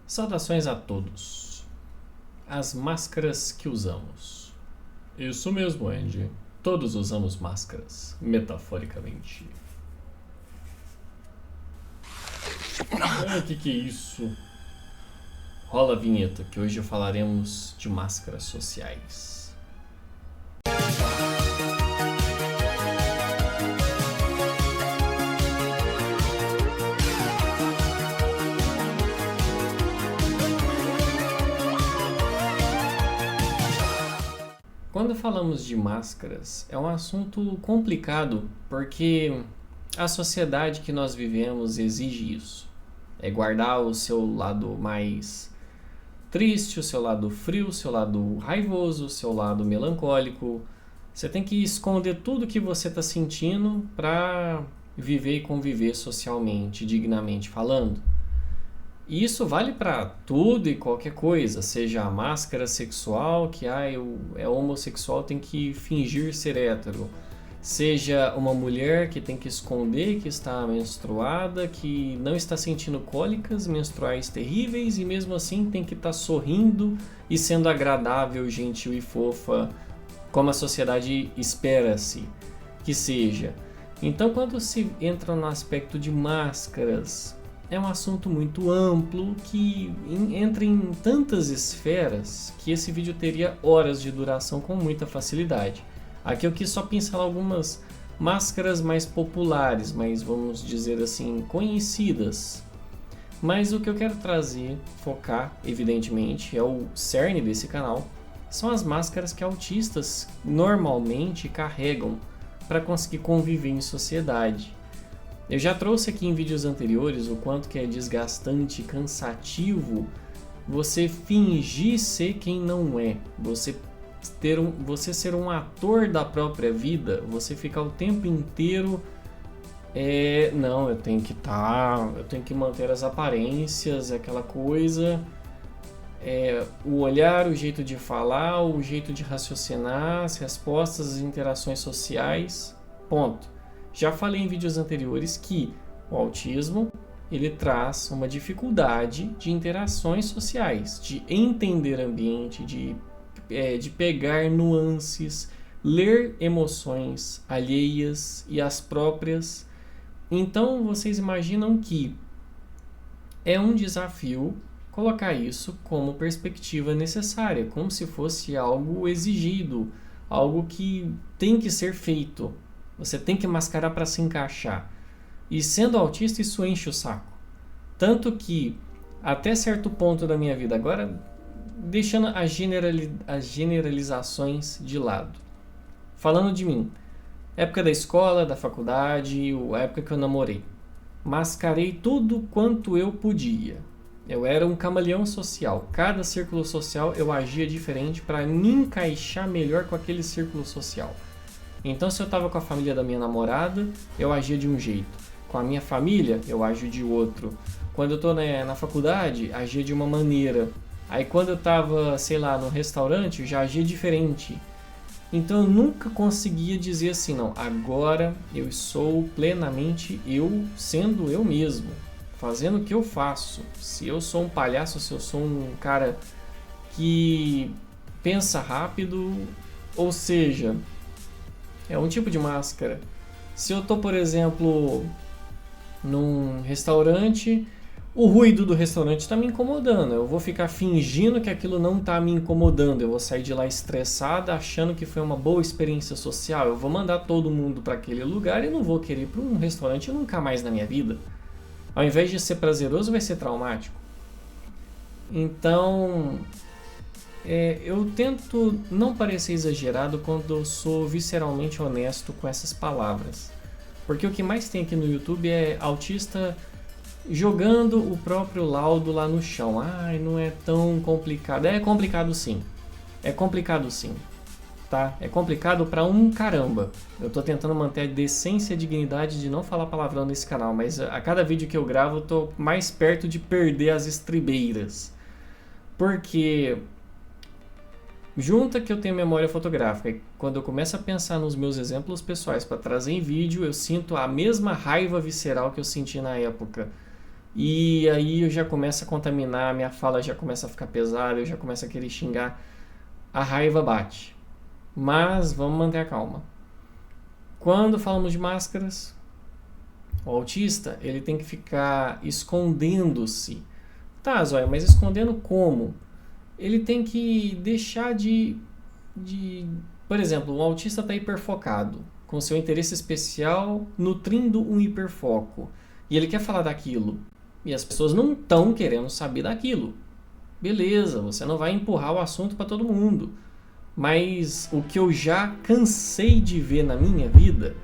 Saudações a todos. As máscaras que usamos. Isso mesmo, Andy. Todos usamos máscaras, metaforicamente. Que é isso? Rola a vinheta, que hoje falaremos de máscaras sociais. Quando falamos de máscaras, é um assunto complicado porque a sociedade que nós vivemos exige isso. É guardar o seu lado mais triste, o seu lado frio, o seu lado raivoso, o seu lado melancólico. Você tem que esconder tudo que você está sentindo para viver e conviver socialmente, dignamente falando. E isso vale para tudo e qualquer coisa, seja a máscara sexual, que é homossexual, tem que fingir ser hétero, seja uma mulher que tem que esconder que está menstruada, que não está sentindo cólicas menstruais terríveis e mesmo assim tem que estar sorrindo e sendo agradável, gentil e fofa, como a sociedade espera-se que seja. Então, quando se entra no aspecto de máscaras, é um assunto muito amplo que entra em tantas esferas que esse vídeo teria horas de duração com muita facilidade. Aqui eu quis só pincelar algumas máscaras mais populares, mas vamos dizer assim, conhecidas. Mas o que eu quero trazer, focar, evidentemente, é o cerne desse canal, são as máscaras que autistas normalmente carregam para conseguir conviver em sociedade. Eu já trouxe aqui em vídeos anteriores o quanto que é desgastante, cansativo você fingir ser quem não é. Você ser um ator da própria vida, você ficar o tempo inteiro não, eu tenho que manter as aparências, aquela coisa, o olhar, o jeito de falar, o jeito de raciocinar, as respostas, as interações sociais, ponto. Já falei em vídeos anteriores que o autismo ele traz uma dificuldade de interações sociais, de entender ambiente, de pegar nuances, ler emoções alheias e as próprias. Então vocês imaginam que é um desafio colocar isso como perspectiva necessária, como se fosse algo exigido, algo que tem que ser feito. Você tem que mascarar para se encaixar. E sendo autista, isso enche o saco. Tanto que, até certo ponto da minha vida, agora deixando as generalizações de lado. Falando de mim, época da escola, da faculdade, a época que eu namorei. Mascarei tudo quanto eu podia. Eu era um camaleão social. Cada círculo social eu agia diferente para me encaixar melhor com aquele círculo social. Então, se eu estava com a família da minha namorada, eu agia de um jeito. Com a minha família, eu agio de outro. Quando eu estou na faculdade, agia de uma maneira. Aí, quando eu estava, sei lá, no restaurante, eu já agia diferente. Então, eu nunca conseguia dizer assim, não, agora eu sou plenamente eu, sendo eu mesmo, fazendo o que eu faço. Se eu sou um palhaço, se eu sou um cara que pensa rápido, ou seja, é um tipo de máscara. Se eu tô, por exemplo, num restaurante, o ruído do restaurante está me incomodando. Eu vou ficar fingindo que aquilo não está me incomodando. Eu vou sair de lá estressado, achando que foi uma boa experiência social. Eu vou mandar todo mundo para aquele lugar e não vou querer ir para um restaurante nunca mais na minha vida. Ao invés de ser prazeroso, vai ser traumático. Então, eu tento não parecer exagerado quando eu sou visceralmente honesto com essas palavras. Porque o que mais tem aqui no YouTube é autista jogando o próprio laudo lá no chão. Ai, não é tão complicado. É complicado sim. É complicado sim. Tá? É complicado pra um caramba. Eu tô tentando manter a decência e a dignidade de não falar palavrão nesse canal, mas a cada vídeo que eu gravo eu tô mais perto de perder as estribeiras. Porque junta que eu tenho memória fotográfica e quando eu começo a pensar nos meus exemplos pessoais para trazer em vídeo, eu sinto a mesma raiva visceral que eu senti na época E aí eu já começo a contaminar, minha fala já começa a ficar pesada, eu já começo a querer xingar. A raiva bate. Mas vamos manter a calma. Quando falamos de máscaras, o autista ele tem que ficar escondendo-se. Tá, Zóia, mas escondendo como? Ele tem que deixar por exemplo, um autista está hiperfocado, com seu interesse especial nutrindo um hiperfoco. E ele quer falar daquilo. E as pessoas não estão querendo saber daquilo. Beleza, você não vai empurrar o assunto para todo mundo. Mas o que eu já cansei de ver na minha vida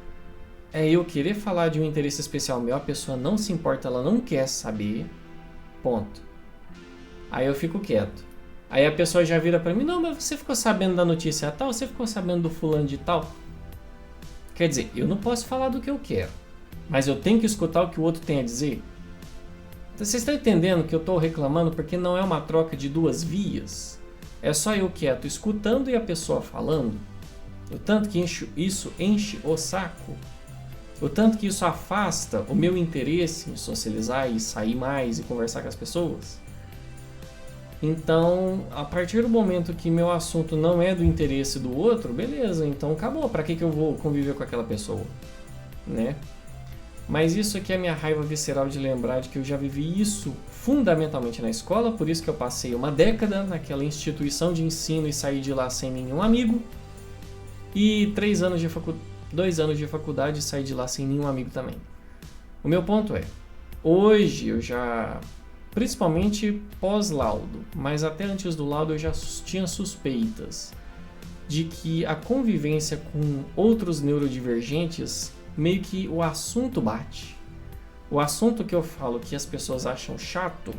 é eu querer falar de um interesse especial meu, a pessoa não se importa, ela não quer saber, ponto. Aí eu fico quieto. Aí a pessoa já vira pra mim, não, mas você ficou sabendo da notícia tal, você ficou sabendo do fulano de tal. Quer dizer, eu não posso falar do que eu quero, mas eu tenho que escutar o que o outro tem a dizer. Então, vocês estão entendendo que eu estou reclamando porque não é uma troca de duas vias? É só eu quieto escutando e a pessoa falando? O tanto que isso enche o saco? O tanto que isso afasta o meu interesse em socializar e sair mais e conversar com as pessoas? Então, a partir do momento que meu assunto não é do interesse do outro, beleza, então acabou. Para que eu vou conviver com aquela pessoa? Né? Mas isso aqui é a minha raiva visceral de lembrar de que eu já vivi isso fundamentalmente na escola, por isso que eu passei uma década naquela instituição de ensino e saí de lá sem nenhum amigo. E 2 anos de faculdade e saí de lá sem nenhum amigo também. O meu ponto é, hoje eu já, principalmente pós-laudo, mas até antes do laudo eu já tinha suspeitas de que a convivência com outros neurodivergentes, meio que o assunto bate. O assunto que eu falo que as pessoas acham chato,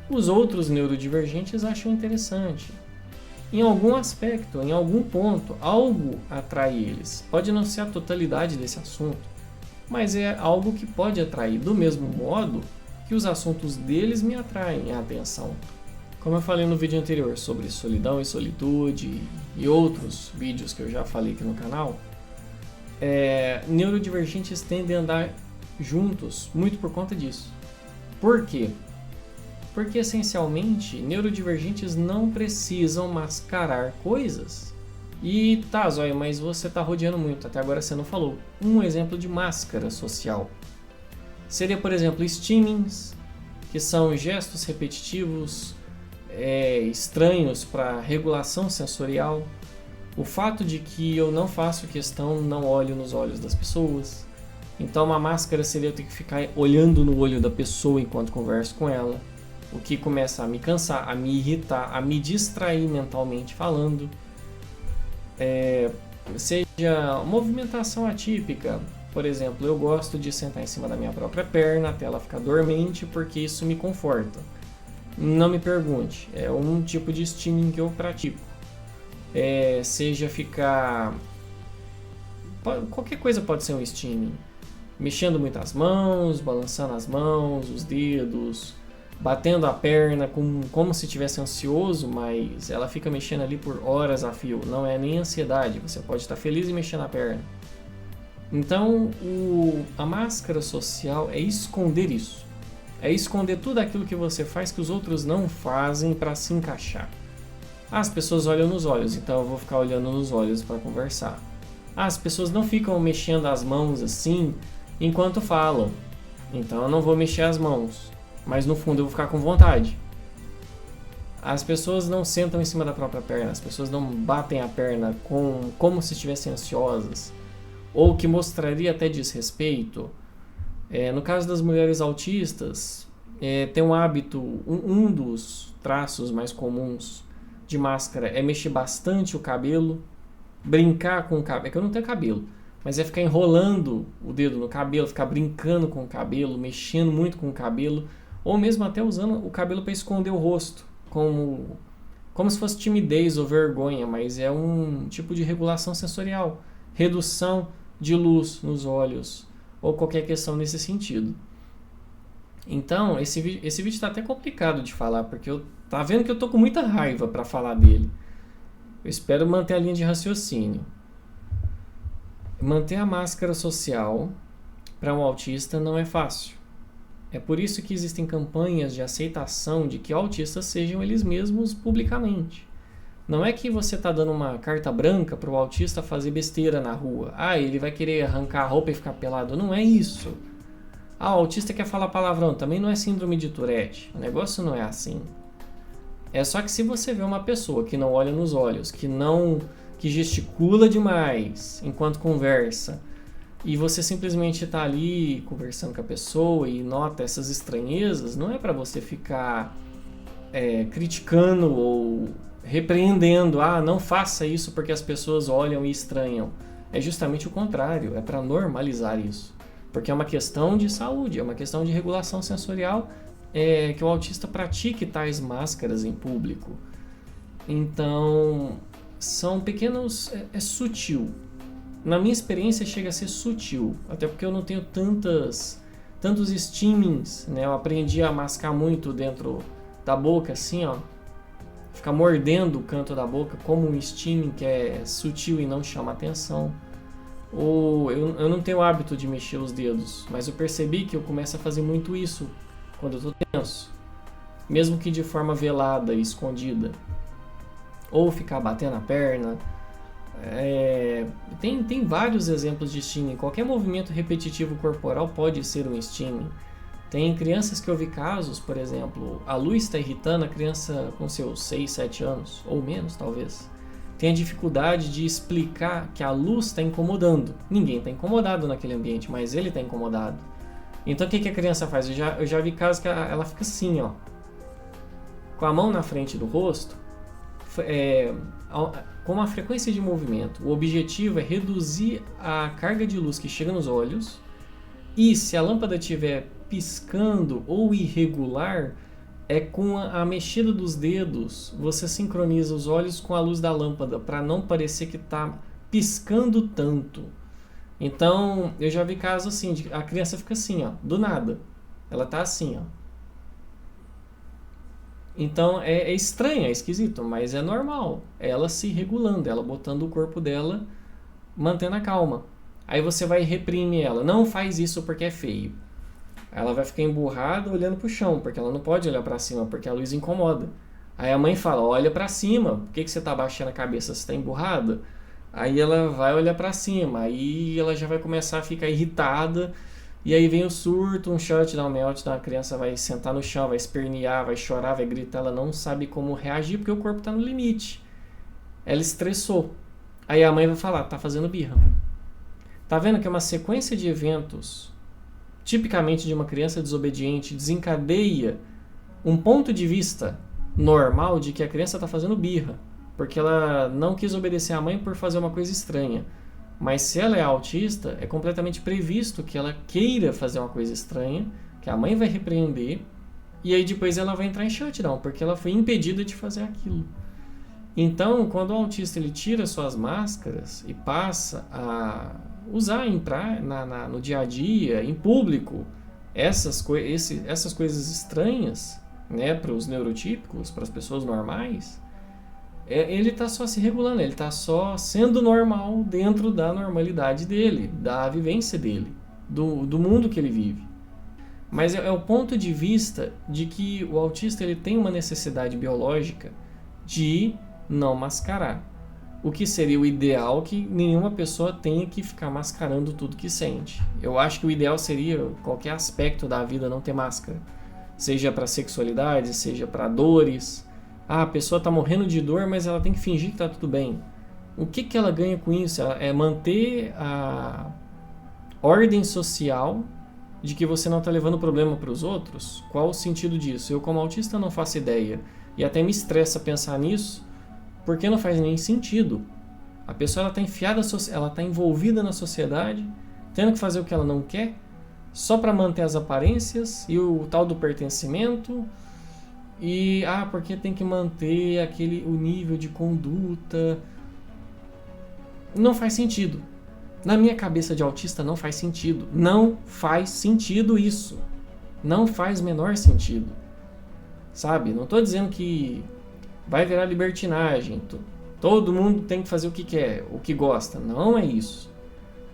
os outros neurodivergentes acham interessante. Em algum aspecto, em algum ponto, algo atrai eles. Pode não ser a totalidade desse assunto, mas é algo que pode atrair, do mesmo modo que os assuntos deles me atraem a atenção. Como eu falei no vídeo anterior sobre solidão e solitude e outros vídeos que eu já falei aqui no canal, neurodivergentes tendem a andar juntos muito por conta disso. Por quê? Porque essencialmente neurodivergentes não precisam mascarar coisas. E tá, Zóia, mas você tá rodeando muito, até agora você não falou. Um exemplo de máscara social seria, por exemplo, steamings, que são gestos repetitivos estranhos para regulação sensorial. O fato de que eu não faço questão, não olho nos olhos das pessoas. Então uma máscara seria eu ter que ficar olhando no olho da pessoa enquanto converso com ela. O que começa a me cansar, a me irritar, a me distrair mentalmente falando. Seja movimentação atípica. Por exemplo, eu gosto de sentar em cima da minha própria perna até ela ficar dormente, porque isso me conforta. Não me pergunte, é um tipo de steaming que eu pratico. Seja ficar... Qualquer coisa pode ser um steaming. Mexendo muito as mãos, balançando as mãos, os dedos, batendo a perna como se estivesse ansioso, mas ela fica mexendo ali por horas a fio. Não é nem ansiedade, você pode estar feliz e mexendo a perna. Então, a máscara social é esconder isso. É esconder tudo aquilo que você faz que os outros não fazem para se encaixar. As pessoas olham nos olhos, então eu vou ficar olhando nos olhos para conversar. As pessoas não ficam mexendo as mãos assim enquanto falam, então eu não vou mexer as mãos, mas no fundo eu vou ficar com vontade. As pessoas não sentam em cima da própria perna, as pessoas não batem a perna como se estivessem ansiosas, ou que mostraria até desrespeito. No caso das mulheres autistas, tem um hábito, um dos traços mais comuns de máscara é mexer bastante o cabelo, brincar com o cabelo. É que eu não tenho cabelo, mas é ficar enrolando o dedo no cabelo, ficar brincando com o cabelo, mexendo muito com o cabelo, ou mesmo até usando o cabelo para esconder o rosto, como se fosse timidez ou vergonha, mas é um tipo de regulação sensorial, redução de luz nos olhos, ou qualquer questão nesse sentido. Então, esse vídeo está até complicado de falar, porque tá vendo que eu tô com muita raiva para falar dele. Eu espero manter a linha de raciocínio. Manter a máscara social para um autista não é fácil. É por isso que existem campanhas de aceitação de que autistas sejam eles mesmos publicamente. Não é que você está dando uma carta branca para o autista fazer besteira na rua. Ah, ele vai querer arrancar a roupa e ficar pelado. Não é isso. Ah, o autista quer falar palavrão. Também não é síndrome de Tourette. O negócio não é assim. É só que se você vê uma pessoa que não olha nos olhos, que gesticula demais enquanto conversa, e você simplesmente está ali conversando com a pessoa e nota essas estranhezas, não é para você ficar criticando ou repreendendo. Ah, não faça isso porque as pessoas olham e estranham. É justamente o contrário, é para normalizar isso. Porque é uma questão de saúde, é uma questão de regulação sensorial, que o autista pratique tais máscaras em público. Então, são pequenos... É sutil. Na minha experiência, chega a ser sutil. Até porque eu não tenho tantos steamings, né? Eu aprendi a mascar muito dentro da boca, assim, ó. Ficar mordendo o canto da boca, como um steaming que é sutil e não chama atenção. Ou eu não tenho o hábito de mexer os dedos, mas eu percebi que eu começo a fazer muito isso quando eu tô tenso. Mesmo que de forma velada e escondida. Ou ficar batendo a perna. Tem vários exemplos de steaming. Qualquer movimento repetitivo corporal pode ser um steaming. Tem crianças que eu vi casos, por exemplo, a luz está irritando a criança com seus 6, 7 anos, ou menos talvez. Tem a dificuldade de explicar que a luz está incomodando. Ninguém está incomodado naquele ambiente, mas ele está incomodado. Então o que a criança faz? Eu já vi casos que ela fica assim, ó, com a mão na frente do rosto, com uma frequência de movimento. O objetivo é reduzir a carga de luz que chega nos olhos, e se a lâmpada estiver piscando ou irregular, com a mexida dos dedos, você sincroniza os olhos com a luz da lâmpada, para não parecer que está piscando tanto. Então, eu já vi casos assim, a criança fica assim, ó, do nada. Ela tá assim, ó. Então, é estranho, é esquisito, mas é normal. Ela se regulando, ela botando o corpo dela, mantendo a calma. Aí você vai reprimir ela. Não faz isso porque é feio. Ela vai ficar emburrada olhando pro chão, porque ela não pode olhar para cima, porque a luz incomoda. Aí a mãe fala, olha para cima, por que você tá baixando a cabeça? Você tá emburrada? Aí ela vai olhar para cima, aí ela já vai começar a ficar irritada, e aí vem o surto, um shutdown, meltdown, a criança vai sentar no chão, vai espernear, vai chorar, vai gritar, ela não sabe como reagir, porque o corpo tá no limite. Ela estressou. Aí a mãe vai falar, tá fazendo birra. Tá vendo que é uma sequência de eventos tipicamente de uma criança desobediente, desencadeia um ponto de vista normal de que a criança está fazendo birra, porque ela não quis obedecer à mãe por fazer uma coisa estranha. Mas se ela é autista, é completamente previsto que ela queira fazer uma coisa estranha, que a mãe vai repreender, e aí depois ela vai entrar em shutdown, porque ela foi impedida de fazer aquilo. Então, quando o autista ele tira suas máscaras e passa a usar no dia a dia, em público, essas coisas estranhas, né, para os neurotípicos, para as pessoas normais, ele está só se regulando, ele está só sendo normal dentro da normalidade dele, da vivência dele, do mundo que ele vive. Mas é o ponto de vista de que o autista ele tem uma necessidade biológica de não mascarar. O que seria o ideal que nenhuma pessoa tenha que ficar mascarando tudo que sente. Eu acho que o ideal seria qualquer aspecto da vida não ter máscara. Seja para sexualidade, seja para dores. Ah, a pessoa está morrendo de dor, mas ela tem que fingir que está tudo bem. O que ela ganha com isso? É manter a ordem social de que você não está levando problema para os outros? Qual o sentido disso? Eu, como autista, não faço ideia. E até me estressa pensar nisso, porque não faz nem sentido. A pessoa está enfiada, ela está envolvida na sociedade, tendo que fazer o que ela não quer, só para manter as aparências e o tal do pertencimento. E porque tem que manter o nível de conduta. Não faz sentido. Na minha cabeça de autista não faz sentido. Não faz sentido isso. Não faz menor sentido. Sabe? Não estou dizendo que vai virar libertinagem. Todo mundo tem que fazer o que quer, o que gosta. Não é isso.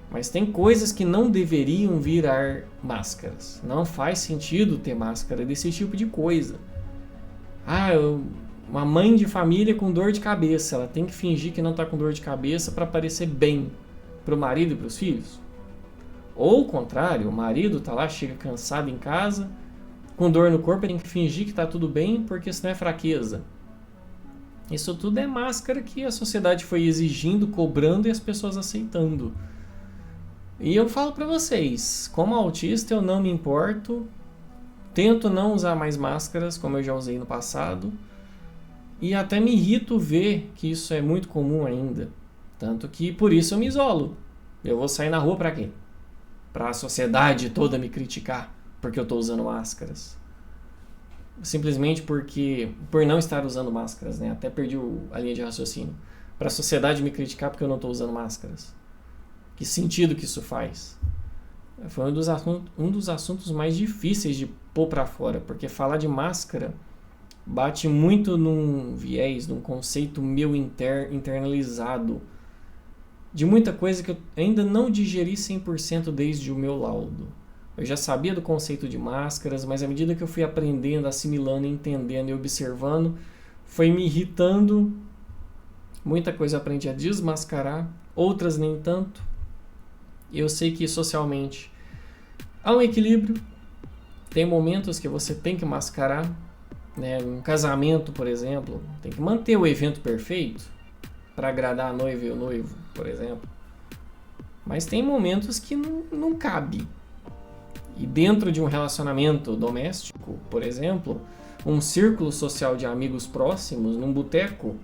Mas tem coisas que não deveriam virar máscaras. Não faz sentido ter máscara desse tipo de coisa. Uma mãe de família com dor de cabeça, ela tem que fingir que não está com dor de cabeça para parecer bem para o marido e para os filhos? Ou o contrário, o marido está lá, chega cansado em casa, com dor no corpo, ele tem que fingir que está tudo bem porque senão é fraqueza. Isso tudo é máscara que a sociedade foi exigindo, cobrando e as pessoas aceitando. E eu falo para vocês, como autista eu não me importo, tento não usar mais máscaras como eu já usei no passado, e até me irrito ver que isso é muito comum ainda. Tanto que por isso eu me isolo. Eu vou sair na rua para quê? Para a sociedade toda me criticar porque eu estou usando máscaras. Simplesmente por não estar usando máscaras, né? Até perdi a linha de raciocínio. Para a sociedade me criticar porque eu não estou usando máscaras. Que sentido que isso faz? Foi um dos assuntos mais difíceis de pôr para fora, porque falar de máscara bate muito num viés, num conceito meu internalizado, de muita coisa que eu ainda não digeri 100% desde o meu laudo. Eu já sabia do conceito de máscaras, mas à medida que eu fui aprendendo, assimilando, entendendo e observando, foi me irritando. Muita coisa eu aprendi a desmascarar, outras nem tanto. Eu sei que socialmente há um equilíbrio, tem momentos que você tem que mascarar, né? Um casamento, por exemplo, tem que manter o evento perfeito para agradar a noiva e o noivo, por exemplo. Mas tem momentos que não cabe. E dentro de um relacionamento doméstico, por exemplo, um círculo social de amigos próximos, num boteco,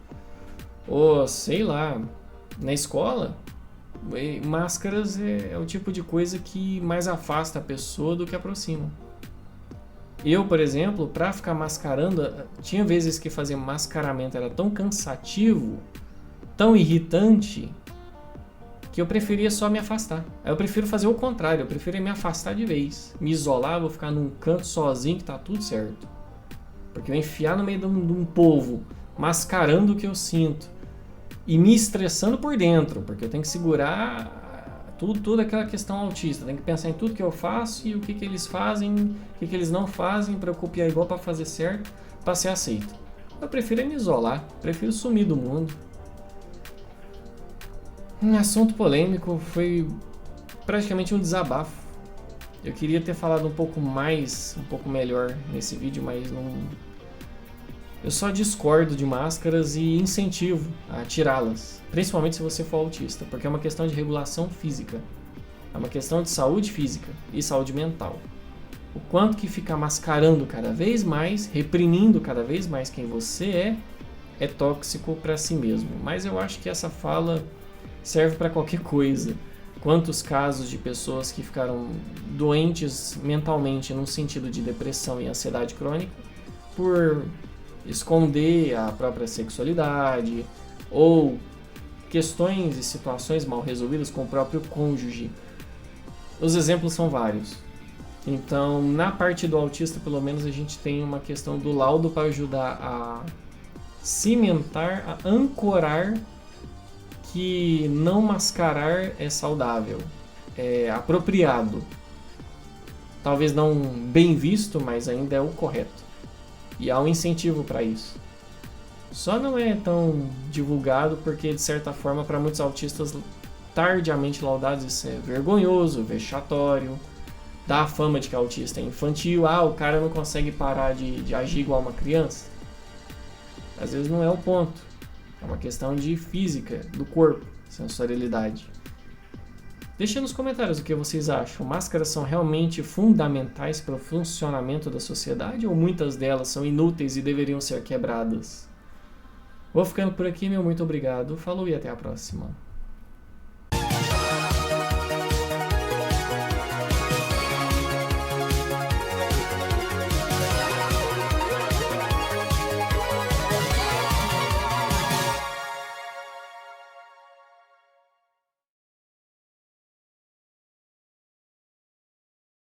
ou sei lá, na escola, máscaras é o tipo de coisa que mais afasta a pessoa do que aproxima. Eu, por exemplo, para ficar mascarando, tinha vezes que fazer mascaramento era tão cansativo, tão irritante, que eu preferia só me afastar. Eu prefiro fazer o contrário, eu prefiro me afastar de vez. Me isolar, vou ficar num canto sozinho que tá tudo certo. Porque eu enfiar no meio de um povo, mascarando o que eu sinto, e me estressando por dentro, porque eu tenho que segurar tudo aquela questão autista. Tenho que pensar em tudo que eu faço e o que eles fazem, o que eles não fazem, para eu copiar igual para fazer certo, para ser aceito. Eu prefiro me isolar, prefiro sumir do mundo. Um assunto polêmico, foi praticamente um desabafo. Eu queria ter falado um pouco melhor nesse vídeo, mas não. Eu só discordo de máscaras e incentivo a tirá-las, principalmente se você for autista, porque é uma questão de regulação física, é uma questão de saúde física e saúde mental. O quanto que ficar mascarando cada vez mais, reprimindo cada vez mais quem você é tóxico para si mesmo. Mas eu acho que essa fala serve para qualquer coisa. Quantos casos de pessoas que ficaram doentes mentalmente no sentido de depressão e ansiedade crônica por esconder a própria sexualidade ou questões e situações mal resolvidas com o próprio cônjuge. Os exemplos são vários. Então, na parte do autista, pelo menos, a gente tem uma questão do laudo para ajudar a cimentar, a ancorar que não mascarar é saudável, é apropriado. Talvez não bem visto, mas ainda é o correto. E há um incentivo para isso. Só não é tão divulgado porque, de certa forma, para muitos autistas tardiamente laudados, isso é vergonhoso, vexatório, dá a fama de que autista é infantil. O cara não consegue parar de agir igual uma criança. Às vezes não é o ponto. É uma questão de física, do corpo, sensorialidade. Deixa nos comentários o que vocês acham. Máscaras são realmente fundamentais para o funcionamento da sociedade ou muitas delas são inúteis e deveriam ser quebradas? Vou ficando por aqui, meu muito obrigado. Falou e até a próxima.